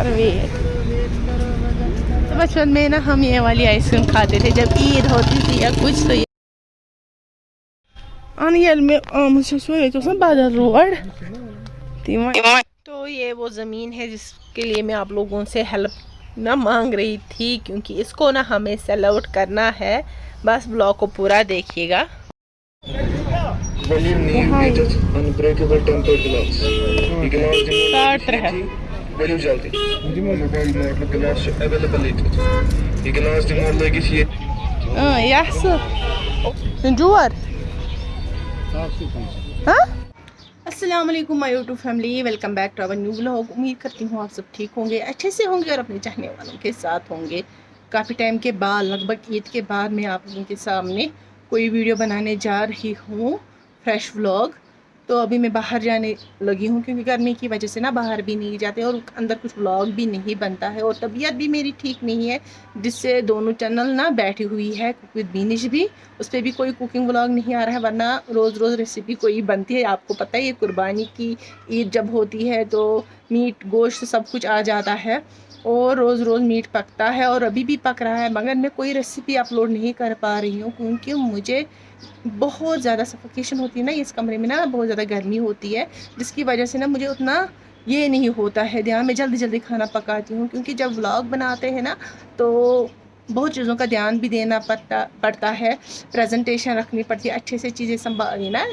यार वेट। तो बचपन में ना हम ये वाली आइसक्रीम खाते थे जब ईद होती थी या कुछ। तो तो ये वो ज़मीन है जिसके लिए मैं आप लोगों से हेल्प ना मांग रही थी, क्योंकि इसको ना हमें सेल आउट करना है। बस ब्लॉग को पूरा देखिएगा। अस्सलाम वालेकुम my YouTube family, welcome back to our new vlog. उम्मीद करती हूँ आप सब ठीक होंगे, अच्छे से होंगे और अपने चाहने वालों के साथ होंगे। काफ़ी टाइम के बाद, लगभग ईद के बाद मैं आप लोगों के सामने कोई वीडियो बनाने जा रही हूँ, फ्रेश व्लॉग। तो अभी मैं बाहर जाने लगी हूँ क्योंकि गर्मी की वजह से ना बाहर भी नहीं जाते और अंदर कुछ व्लॉग भी नहीं बनता है, और तबीयत भी मेरी ठीक नहीं है, जिससे दोनों चैनल ना बैठी हुई है। कुक विद बीनिश भी, उस पर भी कोई कुकिंग व्लॉग नहीं आ रहा है, वरना रोज़ रोज़ रेसिपी कोई बनती है। आपको पता है ये कुर्बानी की ईद जब होती है तो मीट गोश्त सब कुछ आ जाता है और रोज़ रोज़ मीट पकता है, और अभी भी पक रहा है। मगर मैं कोई रेसिपी अपलोड नहीं कर पा रही हूँ क्योंकि मुझे बहुत ज़्यादा सफोकेशन होती है ना, इस कमरे में ना बहुत ज़्यादा गर्मी होती है, जिसकी वजह से ना मुझे उतना ये नहीं होता है ध्यान। मैं जल्दी जल्दी खाना पकाती हूँ क्योंकि जब व्लॉग बनाते हैं ना तो बहुत चीज़ों का ध्यान भी देना पड़ता है, प्रेजेंटेशन रखनी पड़ती है, अच्छे से चीज़ें संभालनी ना,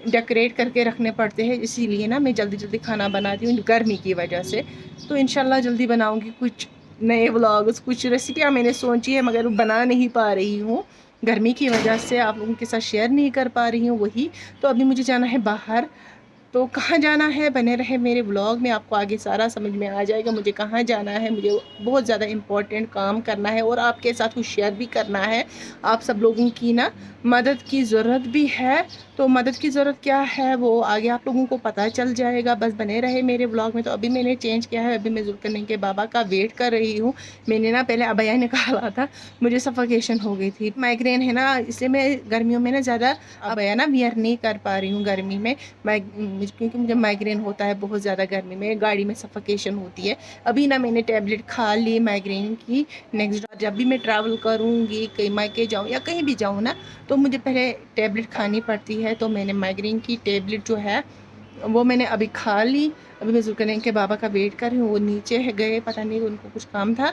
डेकोरेट करके रखने पड़ते हैं। इसीलिए ना मैं जल्दी जल्दी खाना बनाती हूँ गर्मी की वजह से। तो इंशाल्लाह जल्दी बनाऊँगी कुछ नए व्लॉग्स, कुछ रेसिपियाँ मैंने सोची है मगर बना नहीं पा रही हूँ गर्मी की वजह से, आप लोगों के साथ शेयर नहीं कर पा रही हूँ वही। तो अभी मुझे जाना है बाहर, तो कहाँ जाना है बने रहे मेरे व्लॉग में, आपको आगे सारा समझ में आ जाएगा मुझे कहाँ जाना है। मुझे बहुत ज़्यादा इम्पोर्टेंट काम करना है और आपके साथ कुछ शेयर भी करना है। आप सब लोगों की ना मदद की ज़रूरत भी है, तो मदद की ज़रूरत क्या है वो आगे आप लोगों को पता चल जाएगा। बस बने रहे मेरे व्लॉग में। तो अभी मैंने चेंज किया है, अभी मैं जुल्करनैन के बाबा का वेट कर रही हूँ। मैंने ना पहले अबया निकाला था, मुझे सफोकेशन हो गई थी, माइग्रेन है ना, इसलिए मैं गर्मियों में ना ज़्यादा अबया ना वियर नहीं कर पा रही हूँ गर्मी में, क्योंकि मुझे माइग्रेन होता है बहुत ज़्यादा गर्मी में, गाड़ी में सफोकेशन होती है। अभी ना मैंने टैबलेट खा ली माइग्रेन की। नेक्स्ट जब भी मैं ट्रैवल करूँगी, कहीं मायके जाऊँ या कहीं भी जाऊँ ना, तो मुझे पहले टैबलेट खानी पड़ती है। तो मैंने माइग्रेन की टैबलेट जो है वो मैंने अभी खा ली। अभी मैं जुल्करनैन के बाबा का वेट कर रही हूँ, वो नीचे है गए, पता नहीं उनको कुछ काम था,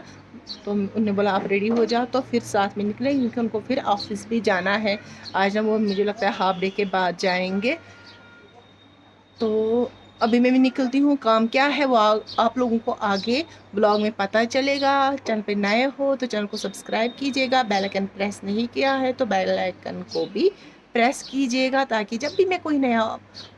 तो उन्होंने बोला आप रेडी हो जाओ, तो फिर साथ में निकले क्योंकि उनको फिर ऑफिस भी जाना है आज ना। वो मुझे लगता है हाफ डे के बाद जाएंगे। तो अभी मैं भी निकलती हूँ, काम क्या है वो आप लोगों को आगे ब्लॉग में पता चलेगा। चैनल पे नए हो तो चैनल को सब्सक्राइब कीजिएगा, बेल आइकन प्रेस नहीं किया है तो बेल आइकन को भी प्रेस कीजिएगा, ताकि जब भी मैं कोई नया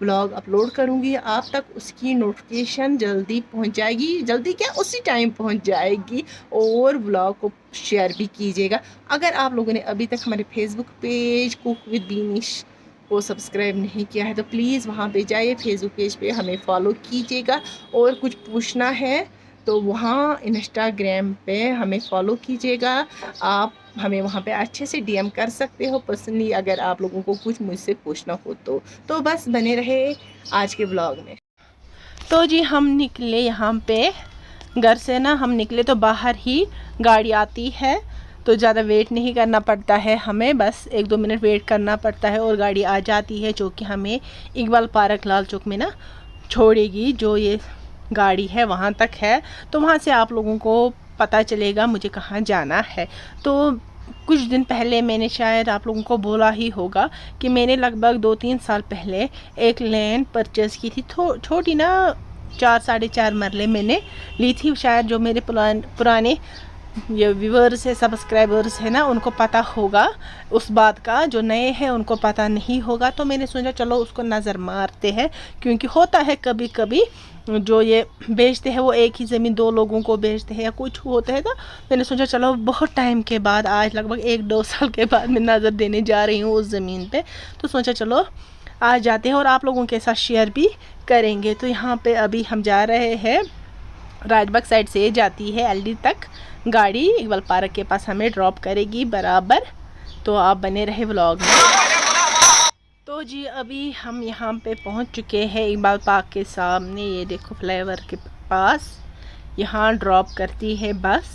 ब्लॉग अपलोड करूँगी आप तक उसकी नोटिफिकेशन जल्दी पहुँच जाएगी। जल्दी क्या, उसी टाइम पहुँच जाएगी। और ब्लॉग को शेयर भी कीजिएगा। अगर आप लोगों ने अभी तक हमारे Facebook page cook with Beenish को सब्सक्राइब नहीं किया है तो प्लीज़ वहाँ पे जाइए, फेसबुक पेज पे हमें फॉलो कीजिएगा। और कुछ पूछना है तो वहाँ इंस्टाग्राम पे हमें फॉलो कीजिएगा। आप हमें वहाँ पे अच्छे से डीएम कर सकते हो पर्सनली, अगर आप लोगों को कुछ मुझसे पूछना हो तो बस बने रहे आज के ब्लॉग में। तो जी हम निकले यहाँ पे, घर से ना हम निकले तो बाहर ही गाड़ी आती है, तो ज़्यादा वेट नहीं करना पड़ता है हमें, बस 1-2 मिनट वेट करना पड़ता है और गाड़ी आ जाती है, जो कि हमें इकबाल पार्क लाल चौक में ना छोड़ेगी। जो ये गाड़ी है वहाँ तक है, तो वहाँ से आप लोगों को पता चलेगा मुझे कहाँ जाना है। तो कुछ दिन पहले मैंने शायद आप लोगों को बोला ही होगा कि मैंने लगभग 2-3 साल पहले एक लैंड परचेज़ की थी, छोटी ना 4-4.5 मरले मैंने ली थी। शायद जो मेरे पुराने ये व्यूअर्स है, सब्सक्राइबर्स है ना, उनको पता होगा उस बात का, जो नए हैं उनको पता नहीं होगा। तो मैंने सोचा चलो उसको नज़र मारते हैं, क्योंकि होता है कभी कभी जो ये बेचते हैं वो एक ही ज़मीन 2 लोगों को बेचते हैं या कुछ होता है। तो मैंने सोचा चलो बहुत टाइम के बाद, आज लगभग 1-2 साल के बाद मैं नज़र देने जा रही हूँ उस ज़मीन पे, तो सोचा चलो आ जाते हैं और आप लोगों के साथ शेयर भी करेंगे। तो यहाँ पे अभी हम जा रहे हैं, राजबाग साइड से जाती है एलडी तक गाड़ी, इकबाल पार्क के पास हमें ड्रॉप करेगी बराबर। तो आप बने रहे व्लॉग में। तो जी अभी हम यहाँ पे पहुँच चुके हैं इकबाल पार्क के सामने, ये देखो फ्लाईओवर के पास, यहाँ ड्रॉप करती है बस।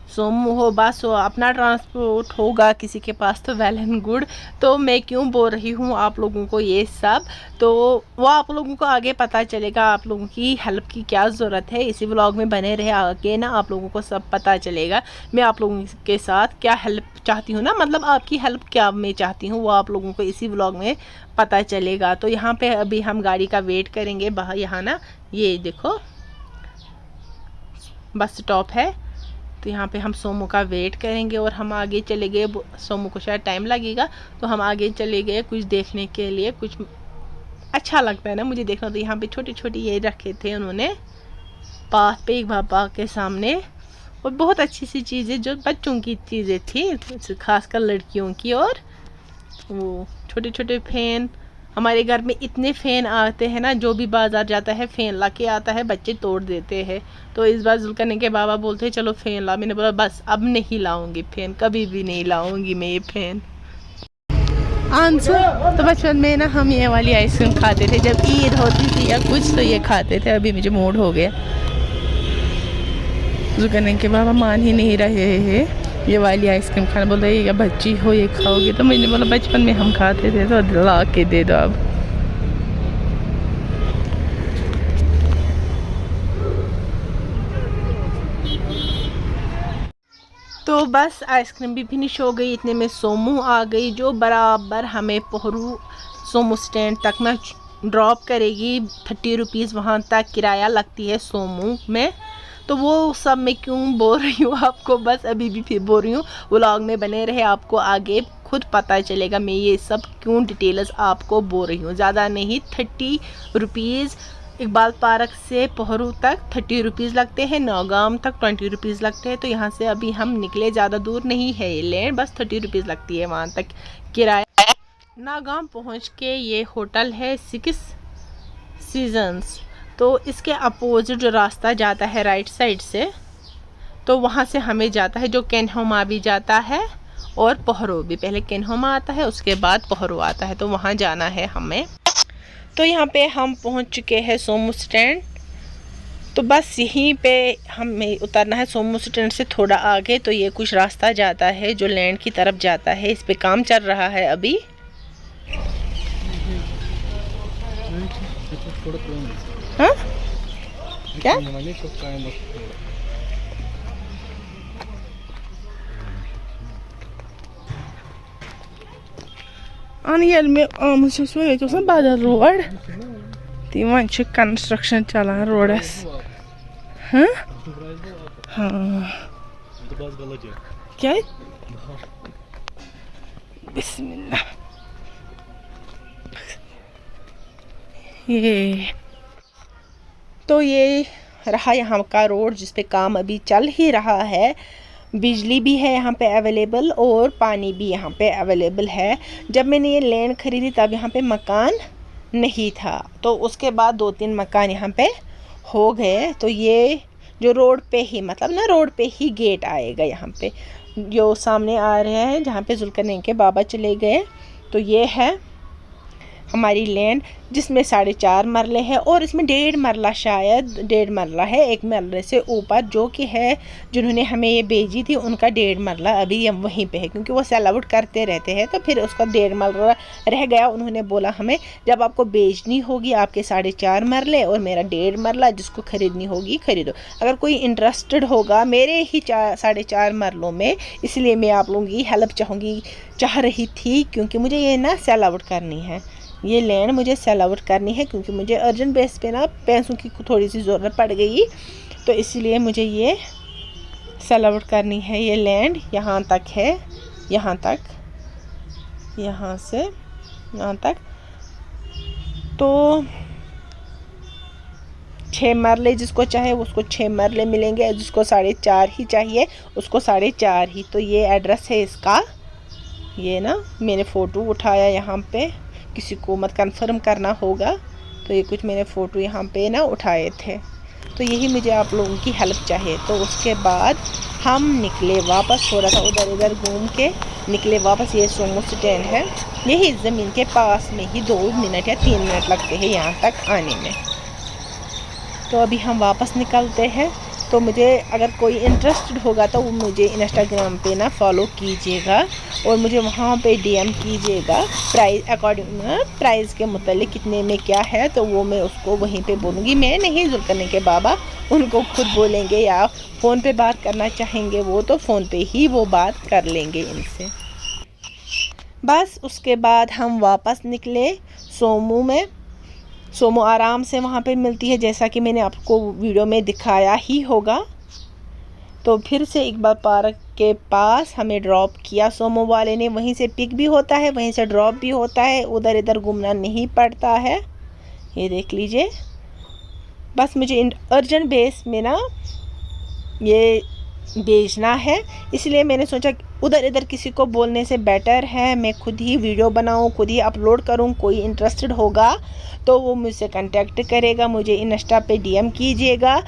सोमू हो बस हो, अपना ट्रांसपोर्ट होगा किसी के पास तो वेल एंड गुड। तो मैं क्यों बोल रही हूँ आप लोगों को ये सब, तो वो आप लोगों को आगे पता चलेगा आप लोगों की हेल्प की क्या ज़रूरत है। इसी व्लॉग में बने रहे, आगे ना आप लोगों को सब पता चलेगा मैं आप लोगों के साथ क्या हेल्प चाहती हूँ ना, मतलब आपकी हेल्प क्या मैं चाहती हूँ वो आप लोगों को इसी व्लॉग में पता चलेगा। तो यहाँ पे अभी हम गाड़ी का वेट करेंगे बाहर। यहाँ ना ये देखो बस स्टॉप है, तो यहाँ पे हम सोमू का वेट करेंगे और हम आगे चले गए। सोमू को शायद टाइम लगेगा तो हम आगे चले गए कुछ देखने के लिए। कुछ अच्छा लगता है ना मुझे देखना। तो यहाँ पे छोटी छोटी ये रखे थे उन्होंने पास पे एक बाबा के सामने, और बहुत अच्छी सी चीज़ें जो बच्चों की चीज़ें थी, खासकर लड़कियों की। और वो छोटे छोटे फैन, हमारे घर में इतने फ़ैन आते हैं ना, जो भी बाज़ार जाता है फ़ैन ला के आता है, बच्चे तोड़ देते हैं। तो इस बार जुल्करनैन के बाबा बोलते हैं चलो फ़ैन ला। मैंने बोला बस अब नहीं लाऊंगी फ़ैन, कभी भी नहीं लाऊंगी मैं ये फ़ैन। आंसर तो बचपन में ना हम ये वाली आइसक्रीम खाते थे जब ईद होती थी या कुछ, तो ये खाते थे। अभी मुझे मूड हो गया। जुल्करनैन के बाबा मान ही नहीं रहे हैं ये वाली आइसक्रीम खाना। बोल रहे या बच्ची हो ये खाओगे, तो मैंने बोला बचपन में हम खाते थे तो ला के दे दो अब। तो बस आइसक्रीम भी फिनिश हो गई, इतने में सोमू आ गई जो बराबर हमें पोहरू सोमू स्टैंड तक में ड्रॉप करेगी। 30 रुपीज़ वहाँ तक किराया लगती है सोमू में। तो वो सब मैं क्यों बोल रही हूँ आपको, बस अभी भी फिर बोल रही हूँ। व्लॉग में बने रहे, आपको आगे खुद पता चलेगा मैं ये सब क्यों डिटेल्स आपको बोल रही हूँ। ज़्यादा नहीं, 30 रुपीज़ इकबाल पार्क से पोहरू तक 30 रुपीज़ लगते हैं, नौगाम तक 20 रुपीज़ लगते हैं। तो यहाँ से अभी हम निकले, ज़्यादा दूर नहीं है ये लैंड, बस 30 रुपीज़ लगती है वहाँ तक किराया। नौगाम पहुँच के ये होटल है 6 सीजन्स। तो इसके अपोजिट जो रास्ता जाता है राइट साइड से, तो वहाँ से हमें जाता है जो केन्होमा भी जाता है और पोहरू भी। पहले केन्होमा आता है उसके बाद पोहरू आता है, तो वहाँ जाना है हमें। तो यहाँ पे हम पहुँच चुके हैं सोमू स्टैंड। तो बस यहीं पे हमें उतरना है सोमू स्टैंड से थोड़ा आगे। तो ये कुछ रास्ता जाता है जो लैंड की तरफ जाता है, इस पे काम चल रहा है अभी। हाँ क्या Aniel में मुझे सोए तो सब बादल रोड तीन कंस्ट्रक्शन चला रोडस। हाँ हाँ क्या बिस्मिल्लाह। ये तो ये रहा यहाँ का रोड जिस पे काम अभी चल ही रहा है। बिजली भी है यहाँ पे अवेलेबल और पानी भी यहाँ पे अवेलेबल है। जब मैंने ये लैंड खरीदी तब यहाँ पे मकान नहीं था, तो उसके बाद 2-3 मकान यहाँ पे हो गए। तो ये जो रोड पे ही, मतलब ना रोड पे ही गेट आएगा यहाँ पे जो सामने आ रहे हैं जहाँ पे जुल्करनैन के बाबा चले गए। तो ये है हमारी लैंड जिसमें 4.5 मरले है और इसमें 1.5 मरला, शायद 1.5 मरला है। एक मरले से ऊपर जो कि है जिन्होंने हमें ये भेजी थी उनका 1.5 मरला अभी हम वहीं पे है, क्योंकि वो सेल आउट करते रहते हैं। तो फिर उसका 1.5 मरला रह गया। उन्होंने बोला हमें जब आपको बेचनी होगी आपके 4.5 मरले और मेरा 1.5 मरला, जिसको ख़रीदनी होगी ख़रीदो। अगर कोई इंटरेस्टेड होगा मेरे ही 4.5 मरलों में, इसलिए मैं आप लोगों की हेल्प चाह रही थी, क्योंकि मुझे ये ना सेल आउट करनी है। ये लैंड मुझे सेल आउट करनी है क्योंकि मुझे अर्जेंट बेस पे ना पैसों की थोड़ी सी ज़रूरत पड़ गई। तो इसलिए मुझे ये सेल आउट करनी है। ये लैंड यहाँ तक है, यहाँ तक, यहाँ से यहाँ तक। तो 6 मरले जिसको चाहे उसको 6 मरले मिलेंगे, जिसको 4.5 ही चाहिए उसको 4.5 ही। तो ये एड्रेस है इसका। ये ना मैंने फ़ोटो उठाया यहाँ पे, किसी को मत कंफर्म करना होगा। तो ये कुछ मैंने फ़ोटो यहाँ पे ना उठाए थे। तो यही मुझे आप लोगों की हेल्प चाहिए। तो उसके बाद हम निकले वापस, थोड़ा सा उधर इधर घूम के निकले वापस। ये सोमू स्टैंड है, यही ज़मीन के पास में ही 2 मिनट या 3 मिनट लगते हैं यहाँ तक आने में। तो अभी हम वापस निकलते हैं। तो मुझे अगर कोई इंटरेस्टेड होगा तो वो मुझे इंस्टाग्राम पे ना फॉलो कीजिएगा और मुझे वहाँ पे डीएम कीजिएगा प्राइस अकॉर्डिंग प्राइस के मुतालिक कितने में क्या है, तो वो मैं उसको वहीं पे बोलूँगी। मैं नहीं, जुल्करनैन के बाबा उनको खुद बोलेंगे, या फ़ोन पे बात करना चाहेंगे वो तो फ़ोन पे ही वो बात कर लेंगे इनसे। बस उसके बाद हम वापस निकले सोमू में। सोमो आराम से वहाँ पे मिलती है, जैसा कि मैंने आपको वीडियो में दिखाया ही होगा। तो फिर से इकबाल पार्क के पास हमें ड्रॉप किया सोमो वाले ने। वहीं से पिक भी होता है, वहीं से ड्रॉप भी होता है, उधर इधर घूमना नहीं पड़ता है। ये देख लीजिए। बस मुझे अर्जेंट बेस में ना ये भेजना है, इसलिए मैंने सोचा उधर इधर किसी को बोलने से बेटर है मैं खुद ही वीडियो बनाऊं, खुद ही अपलोड करूं। कोई इंटरेस्टेड होगा तो वो मुझसे कांटेक्ट करेगा, मुझे इंस्टा पे डीएम कीजिएगा,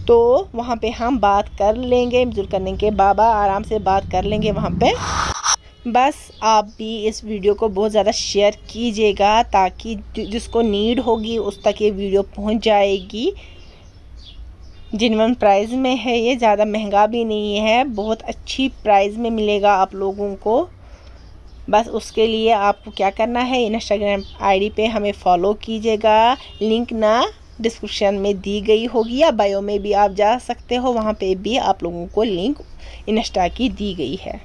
तो वहाँ पे हम बात कर लेंगे। जुल्करनैन के बाबा आराम से बात कर लेंगे वहाँ पे। बस आप भी इस वीडियो को बहुत ज़्यादा शेयर कीजिएगा ताकि जिसको नीड होगी उस तक ये वीडियो पहुँच जाएगी। जेन्युइन प्राइस में है, ये ज़्यादा महंगा भी नहीं है, बहुत अच्छी प्राइस में मिलेगा आप लोगों को। बस उसके लिए आपको क्या करना है, इंस्टाग्राम आईडी पे हमें फॉलो कीजिएगा। लिंक ना डिस्क्रिप्शन में दी गई होगी या बायो में भी आप जा सकते हो, वहाँ पे भी आप लोगों को लिंक इंस्टा की दी गई है।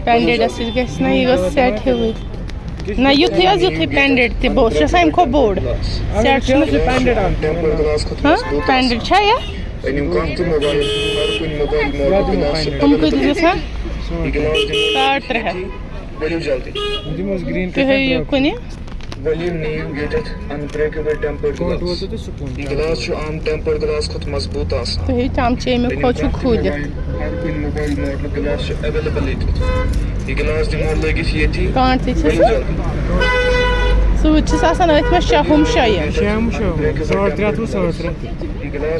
पेंडेड सेट है ना युथी पेंडेड थी बहुत खो बोर्ड सेट पेंडेड या तुम साठ त्रे कुन वॉल्यूम नहीं गेटेड अनब्रेकेबल टेम्पर्ड ग्लास ये ग्लास जो आम टेम्पर्ड ग्लास खुद मजबूत आसा तो ये चामचे में खोचु खुद हर कोई मोबाइल मॉडल ग्लास अवेलेबल ये ग्लास दिमो लगी थी कांट थी सूच आसान अथ में शहुम शायद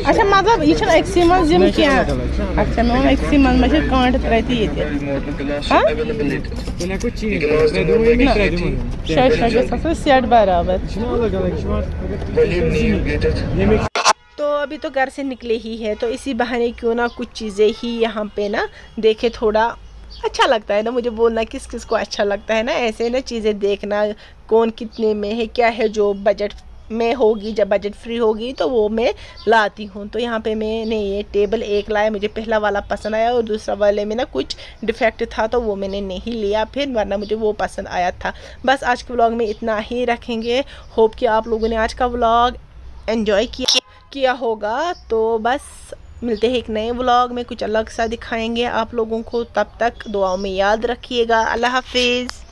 अच्छा मतलब ये एक्सी मज यम क्या अच्छा मैं एक्सी मज मे कांट त्रती ये सेट बराबर। तो अभी तो घर से निकले ही है, तो इसी बहाने क्यों ना कुछ चीज़ें ही यहाँ पे ना देखे, थोड़ा अच्छा लगता है ना। मुझे बोलना किस किस को अच्छा लगता है ना, ऐसे ना चीज़ें देखना कौन कितने में है क्या है, जो बजट में होगी, जब बजट फ्री होगी तो वो मैं लाती हूँ। तो यहाँ पे मैंने ये टेबल एक लाया, मुझे पहला वाला पसंद आया और दूसरा वाले में ना कुछ डिफेक्ट था तो वो मैंने नहीं लिया फिर, वरना मुझे वो पसंद आया था। बस आज के व्लॉग में इतना ही रखेंगे। होप कि आप लोगों ने आज का व्लॉग एंजॉय किया होगा। तो बस मिलते हैं एक नए व्लॉग में, कुछ अलग सा दिखाएंगे आप लोगों को। तब तक दुआओं में याद रखिएगा। अल्लाह हाफिज़।